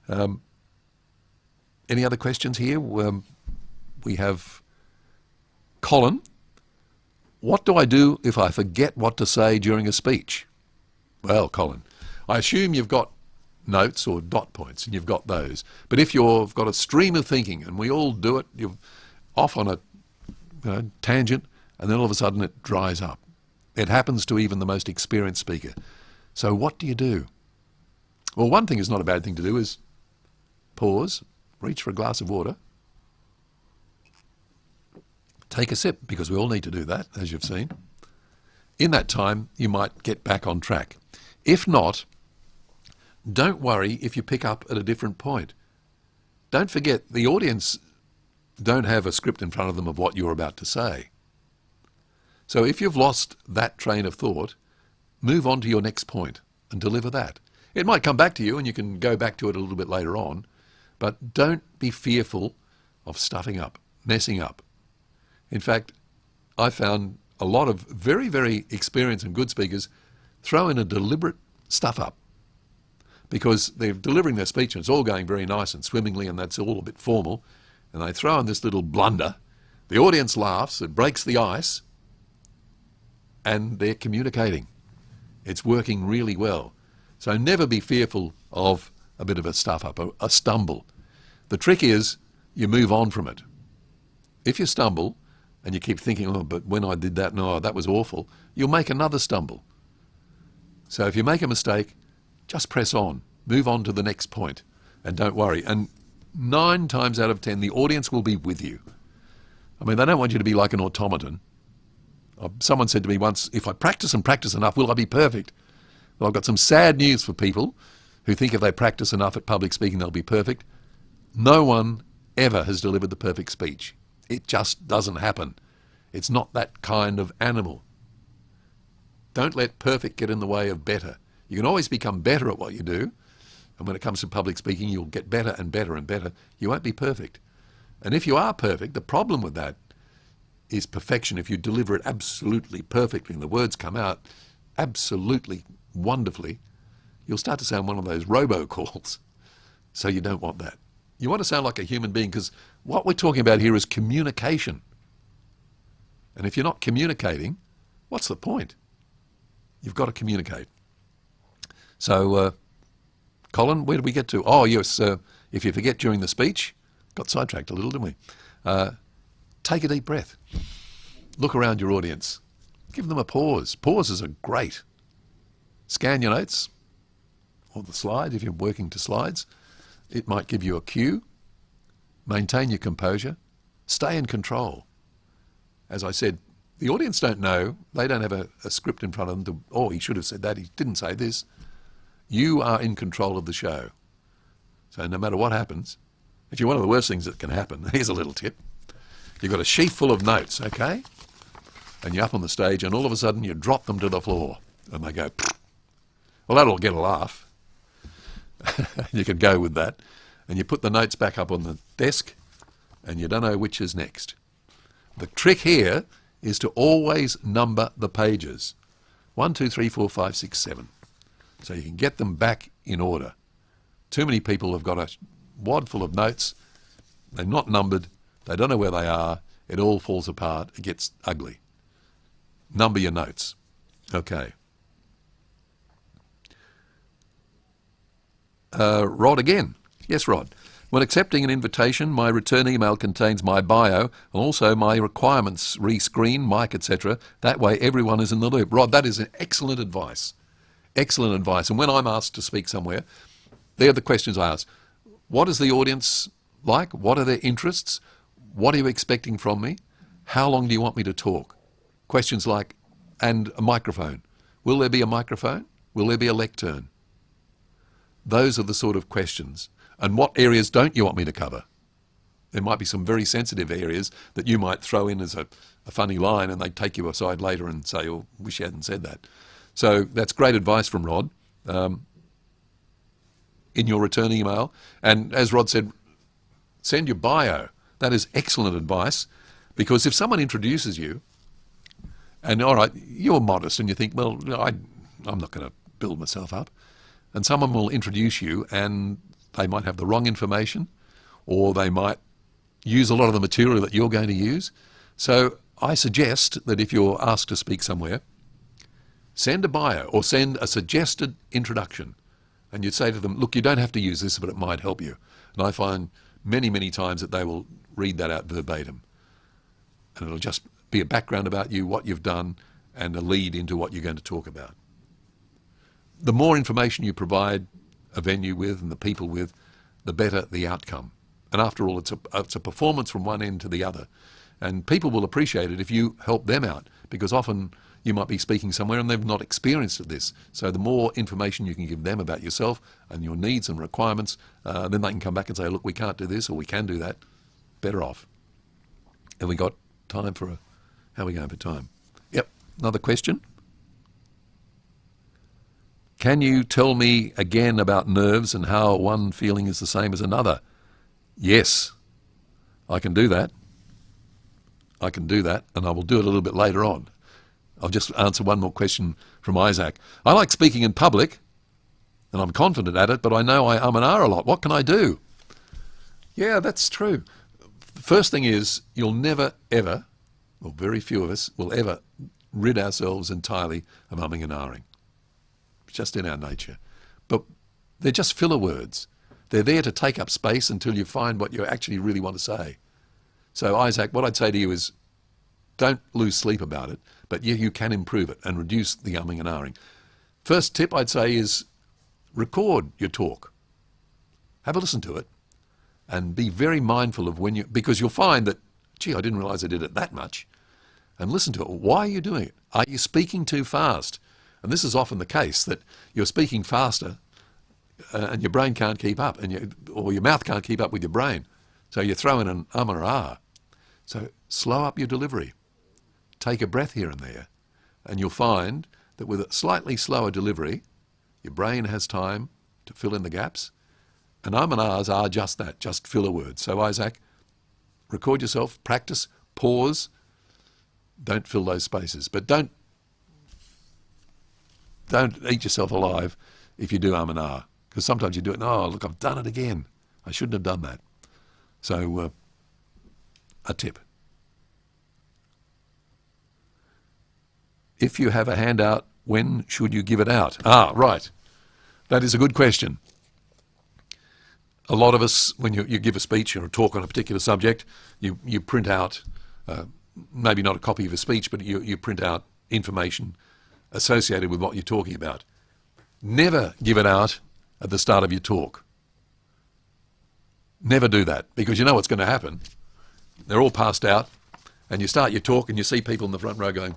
Any other questions here? We have Colin. What do I do if I forget what to say during a speech? Well, Colin, I assume you've got notes or dot points and you've got those. But if you've got a stream of thinking, and we all do it, you're off on a tangent, and then all of a sudden it dries up. It happens to even the most experienced speaker. So what do you do? Well, one thing is not a bad thing to do is pause, reach for a glass of water, take a sip, because we all need to do that, as you've seen. In that time, you might get back on track. If not, don't worry if you pick up at a different point. Don't forget, the audience don't have a script in front of them of what you're about to say. So if you've lost that train of thought, move on to your next point and deliver that. It might come back to you and you can go back to it a little bit later on, but don't be fearful of stuffing up, messing up. In fact, I found a lot of very, very experienced and good speakers throw in a deliberate stuff up because they're delivering their speech and it's all going very nice and swimmingly and that's all a bit formal, and they throw in this little blunder. The audience laughs, it breaks the ice, and they're communicating. It's working really well. So never be fearful of a bit of a stuff up, a stumble. The trick is you move on from it. If you stumble and you keep thinking, oh, but when I did that, no, that was awful, you'll make another stumble. So if you make a mistake, just press on, move on to the next point, and don't worry. And 9 times out of 10, the audience will be with you. I mean, they don't want you to be like an automaton. Someone said to me once, if I practice and practice enough, will I be perfect? Well, I've got some sad news for people who think if they practice enough at public speaking, they'll be perfect. No one ever has delivered the perfect speech. It just doesn't happen. It's not that kind of animal. Don't let perfect get in the way of better. You can always become better at what you do. And when it comes to public speaking, you'll get better and better and better. You won't be perfect. And if you are perfect, the problem with that is perfection. If you deliver it absolutely perfectly and the words come out absolutely wonderfully, you'll start to sound one of those robocalls. So you don't want that. You want to sound like a human being, because what we're talking about here is communication. And if you're not communicating, what's the point? You've got to communicate. So, Colin, where did we get to? Oh, yes, if you forget during the speech, got sidetracked a little, didn't we? Take a deep breath. Look around your audience. Give them a pause. Pauses are great. Scan your notes or the slide if you're working to slides. It might give you a cue. Maintain your composure. Stay in control. As I said, the audience don't know. They don't have a script in front of them. Oh, he should have said that. He didn't say this. You are in control of the show. So no matter what happens, actually one of the worst things that can happen, here's a little tip. You've got a sheaf full of notes, okay? And you're up on the stage and all of a sudden you drop them to the floor and they go, pfft. Well, that'll get a laugh. You can go with that. And you put the notes back up on the desk and you don't know which is next. The trick here is to always number the pages. 1, 2, 3, 4, 5, 6, 7. So you can get them back in order. Too many people have got a wad full of notes. They're not numbered. They don't know where they are. It all falls apart. It gets ugly. Number your notes. Okay. Rod again. Yes, Rod. When accepting an invitation, my return email contains my bio and also my requirements, rescreen, mic, etc. That way everyone is in the loop. Rod, that is an excellent advice. Excellent advice. And when I'm asked to speak somewhere, they're the questions I ask. What is the audience like? What are their interests? What are you expecting from me? How long do you want me to talk? Questions like, and a microphone. Will there be a microphone? Will there be a lectern? Those are the sort of questions. And what areas don't you want me to cover? There might be some very sensitive areas that you might throw in as a funny line and they'd take you aside later and say, oh, wish you hadn't said that. So that's great advice from Rod in your return email. And as Rod said, send your bio. That is excellent advice, because if someone introduces you and, all right, you're modest and you think, well, I'm not going to build myself up. And someone will introduce you and they might have the wrong information or they might use a lot of the material that you're going to use. So I suggest that if you're asked to speak somewhere, send a bio or send a suggested introduction. And you'd say to them, look, you don't have to use this, but it might help you. And I find many, many times that they will read that out verbatim. And it'll just be a background about you, what you've done, and a lead into what you're going to talk about. The more information you provide a venue with and the people with, the better the outcome. And after all, it's a performance from one end to the other. And people will appreciate it if you help them out, because often you might be speaking somewhere and they've not experienced this. So the more information you can give them about yourself and your needs and requirements, then they can come back and say, look, we can't do this or we can do that. Better off. Have we got time for how are we going for time? Yep, another question. Can you tell me again about nerves and how one feeling is the same as another? Yes, I can do that. I can do that, and I will do it a little bit later on. I'll just answer one more question from Isaac. I like speaking in public, and I'm confident at it, but I know I and ah a lot. What can I do? Yeah, that's true. The first thing is you'll never, ever, or very few of us, will ever rid ourselves entirely of umming and ahhing. It's just in our nature. But they're just filler words. They're there to take up space until you find what you actually really want to say. So, Isaac, what I'd say to you is don't lose sleep about it, but you can improve it and reduce the umming and ahhing. First tip I'd say is record your talk. Have a listen to it and be very mindful of when you, because you'll find that, gee, I didn't realise I did it that much. And listen to it. Why are you doing it? Are you speaking too fast? And this is often the case, that you're speaking faster and your brain can't keep up, or your mouth can't keep up with your brain. So you throw in an or ah. So slow up your delivery. Take a breath here and there, and you'll find that with a slightly slower delivery, your brain has time to fill in the gaps. And ahs are just that, just filler words. So Isaac, record yourself, practice, pause, don't fill those spaces. But don't eat yourself alive if you do and ah, because sometimes you do it, and, oh, look, I've done it again. I shouldn't have done that. So a tip. If you have a handout, when should you give it out? Ah, right. That is a good question. A lot of us, when you give a speech or a talk on a particular subject, you print out, maybe not a copy of a speech, but you print out information associated with what you're talking about. Never give it out at the start of your talk. Never do that, because you know what's going to happen. They're all passed out, and you start your talk and you see people in the front row going,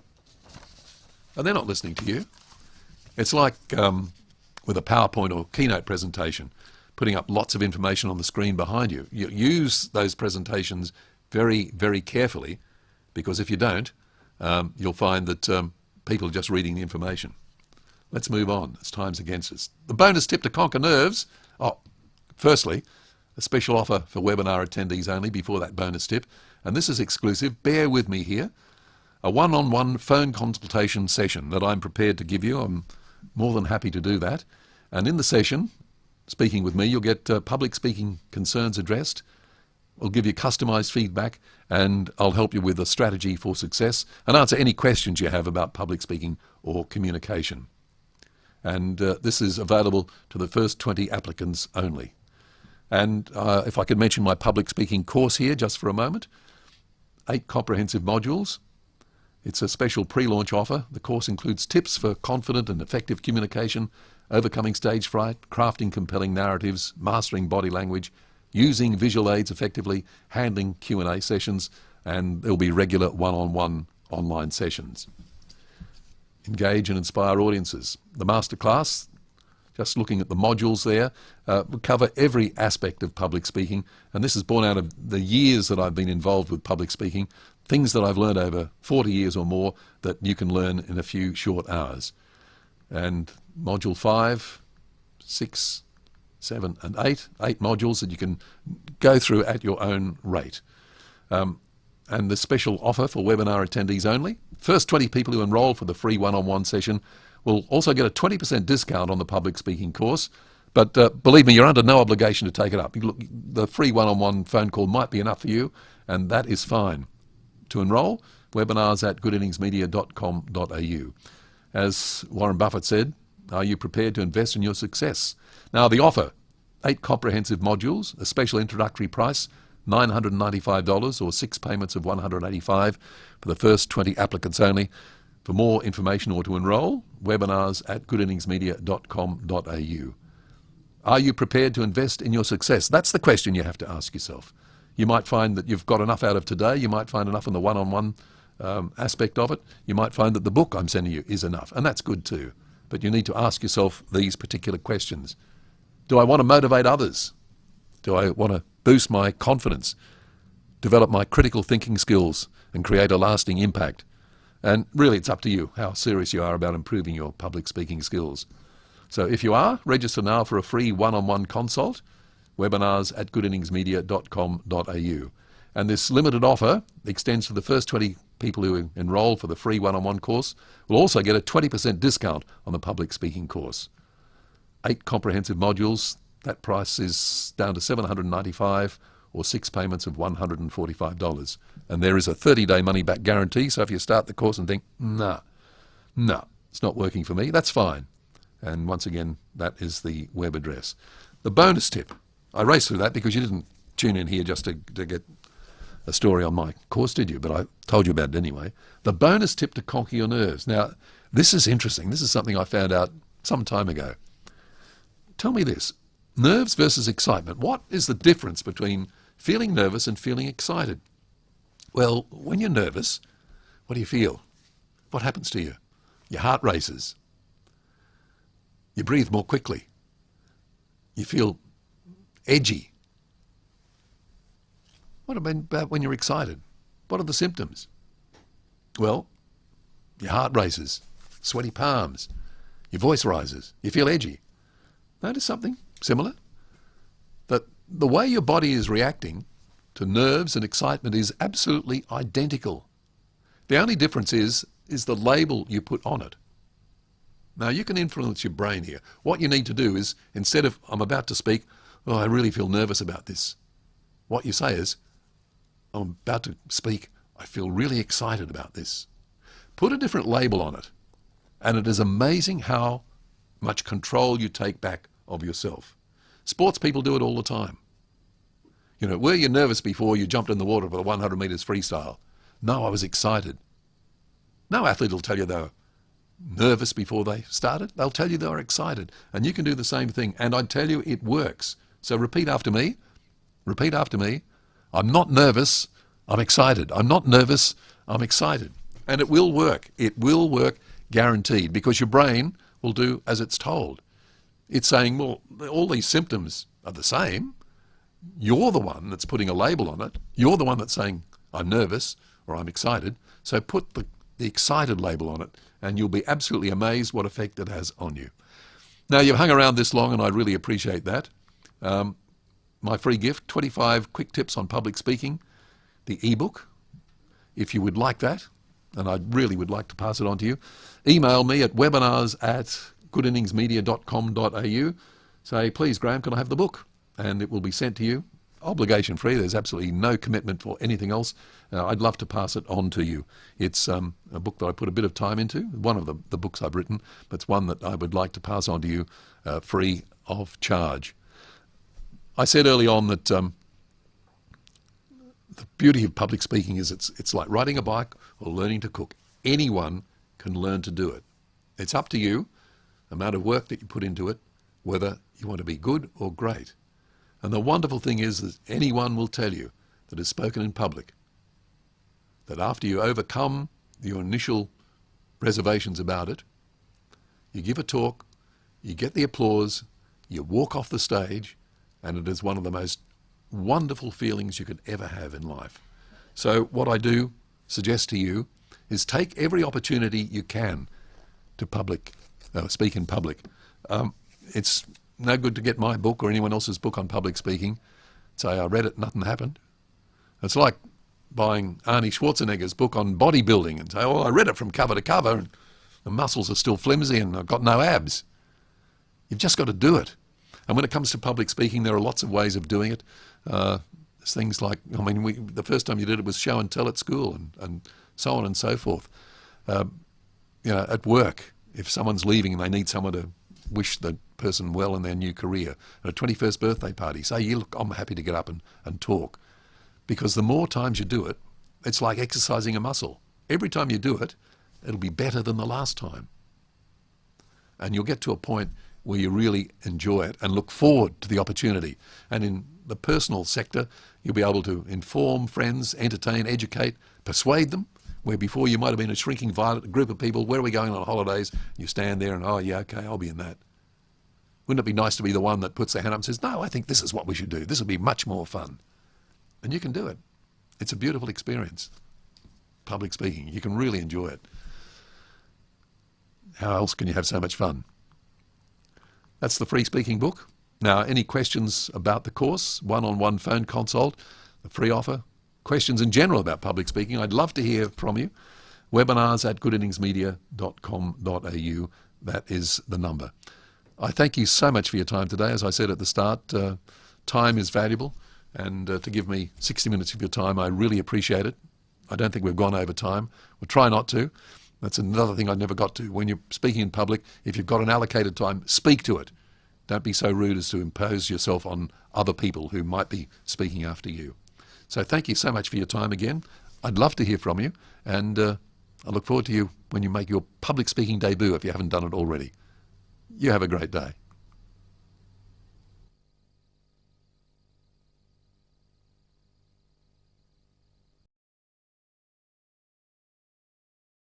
and they're not listening to you. It's like with a PowerPoint or keynote presentation, putting up lots of information on the screen behind you. You use those presentations very, very carefully, because if you don't, you'll find that people are just reading the information. Let's move on, as time's against us. The bonus tip to conquer nerves. Oh, firstly, a special offer for webinar attendees only before that bonus tip, and this is exclusive. Bear with me here. A one-on-one phone consultation session that I'm prepared to give you. I'm more than happy to do that. And in the session, speaking with me, you'll get public speaking concerns addressed. I'll give you customised feedback, and I'll help you with a strategy for success and answer any questions you have about public speaking or communication. And this is available to the first 20 applicants only. And if I could mention my public speaking course here just for a moment, 8 comprehensive modules. It's a special pre-launch offer. The course includes tips for confident and effective communication, overcoming stage fright, crafting compelling narratives, mastering body language, using visual aids effectively, handling Q&A sessions, and there'll be regular one-on-one online sessions. Engage and inspire audiences. The masterclass, just looking at the modules there, will cover every aspect of public speaking, and this is born out of the years that I've been involved with public speaking, things that I've learned over 40 years or more that you can learn in a few short hours. And module 5, 6, 7 and 8 modules that you can go through at your own rate. And the special offer for webinar attendees only, first 20 people who enroll for the free one-on-one session will also get a 20% discount on the public speaking course. But believe me, you're under no obligation to take it up. Look, the free one-on-one phone call might be enough for you, and that is fine. To enrol, webinars@goodinningsmedia.com.au. As Warren Buffett said, are you prepared to invest in your success? Now, the offer, 8 comprehensive modules, a special introductory price, $995 or 6 payments of $185 for the first 20 applicants only. For more information or to enrol, webinars@goodinningsmedia.com.au. Are you prepared to invest in your success? That's the question you have to ask yourself. You might find that you've got enough out of today. You might find enough in the one-on-one aspect of it. You might find that the book I'm sending you is enough, and that's good too. But you need to ask yourself these particular questions. Do I want to motivate others? Do I want to boost my confidence, develop my critical thinking skills, and create a lasting impact? And really, it's up to you how serious you are about improving your public speaking skills. So if you are, register now for a free one-on-one consult, webinars@goodinningsmedia.com.au. And this limited offer extends to the first 20 people who enrol for the free one-on-one course will also get a 20% discount on the public speaking course. 8 comprehensive modules, that price is down to $795 or 6 payments of $145. And there is a 30-day money-back guarantee, so if you start the course and think, no, it's not working for me, that's fine. And once again, that is the web address. The bonus tip. I raced through that because you didn't tune in here just to get a story on my course, did you? But I told you about it anyway. The bonus tip to conquer your nerves. Now, this is interesting. This is something I found out some time ago. Tell me this. Nerves versus excitement. What is the difference between feeling nervous and feeling excited? Well, when you're nervous, what do you feel? What happens to you? Your heart races. You breathe more quickly. You feel edgy. What about when you're excited? What are the symptoms? Well, your heart races, sweaty palms, your voice rises, you feel edgy. Notice something similar? That the way your body is reacting to nerves and excitement is absolutely identical. The only difference is the label you put on it. Now, you can influence your brain here. What you need to do is, instead of, I'm about to speak, oh, I really feel nervous about this, what you say is, I'm about to speak, I feel really excited about this. Put a different label on it, and it is amazing how much control you take back of yourself. Sports people do it all the time. You know, were you nervous before you jumped in the water for the 100 metres freestyle? No, I was excited. No athlete will tell you they were nervous before they started. They'll tell you they were excited. And you can do the same thing. And I tell you, it works. So repeat after me. Repeat after me. I'm not nervous. I'm excited. I'm not nervous. I'm excited. And it will work. It will work, guaranteed, because your brain will do as it's told. It's saying, well, all these symptoms are the same. You're the one that's putting a label on it. You're the one that's saying, I'm nervous or I'm excited. So put the excited label on it, and you'll be absolutely amazed what effect it has on you. Now, you've hung around this long, and I really appreciate that. My free gift, 25 quick tips on public speaking, the ebook, if you would like that, and I really would like to pass it on to you. Email me at webinars@goodinningsmedia.com.au. Say, please, Graeme, can I have the book? And it will be sent to you, obligation free. There's absolutely no commitment for anything else. I'd love to pass it on to you. It's a book that I put a bit of time into, one of the books I've written, but it's one that I would like to pass on to you free of charge. I said early on that the beauty of public speaking is it's like riding a bike or learning to cook. Anyone can learn to do it. It's up to you, the amount of work that you put into it, whether you want to be good or great. And the wonderful thing is that anyone will tell you that has spoken in public that after you overcome your initial reservations about it, you give a talk, you get the applause, you walk off the stage, and it is one of the most wonderful feelings you could ever have in life. So what I do suggest to you is take every opportunity you can to speak in public. It's no good to get my book or anyone else's book on public speaking. Say, I read it, nothing happened. It's like buying Arnie Schwarzenegger's book on bodybuilding and say, oh, I read it from cover to cover and the muscles are still flimsy and I've got no abs. You've just got to do it. And when it comes to public speaking, there are lots of ways of doing it. There's things like, I mean, the first time you did it was show and tell at school and so on and so forth. You know, at work, if someone's leaving and they need someone to wish the person well in their new career, at a 21st birthday party, say, yeah, look, I'm happy to get up and talk. Because the more times you do it, it's like exercising a muscle. Every time you do it, it'll be better than the last time. And you'll get to a point where you really enjoy it and look forward to the opportunity. And in the personal sector, you'll be able to inform friends, entertain, educate, persuade them, where before you might have been a shrinking violet, a group of people, where are we going on holidays? You stand there and, oh, yeah, okay, I'll be in that. Wouldn't it be nice to be the one that puts their hand up and says, no, I think this is what we should do. This will be much more fun. And you can do it. It's a beautiful experience, public speaking. You can really enjoy it. How else can you have so much fun? That's the free speaking book. Now, any questions about the course, one-on-one phone consult, the free offer, questions in general about public speaking, I'd love to hear from you. Webinars@goodinningsmedia.com.au. That is the number. I thank you so much for your time today. As I said at the start, time is valuable, and to give me 60 minutes of your time, I really appreciate it. I don't think we've gone over time. We'll try not to. That's another thing I never got to. When you're speaking in public, if you've got an allocated time, speak to it. Don't be so rude as to impose yourself on other people who might be speaking after you. So thank you so much for your time again. I'd love to hear from you, and I look forward to you when you make your public speaking debut if you haven't done it already. You have a great day.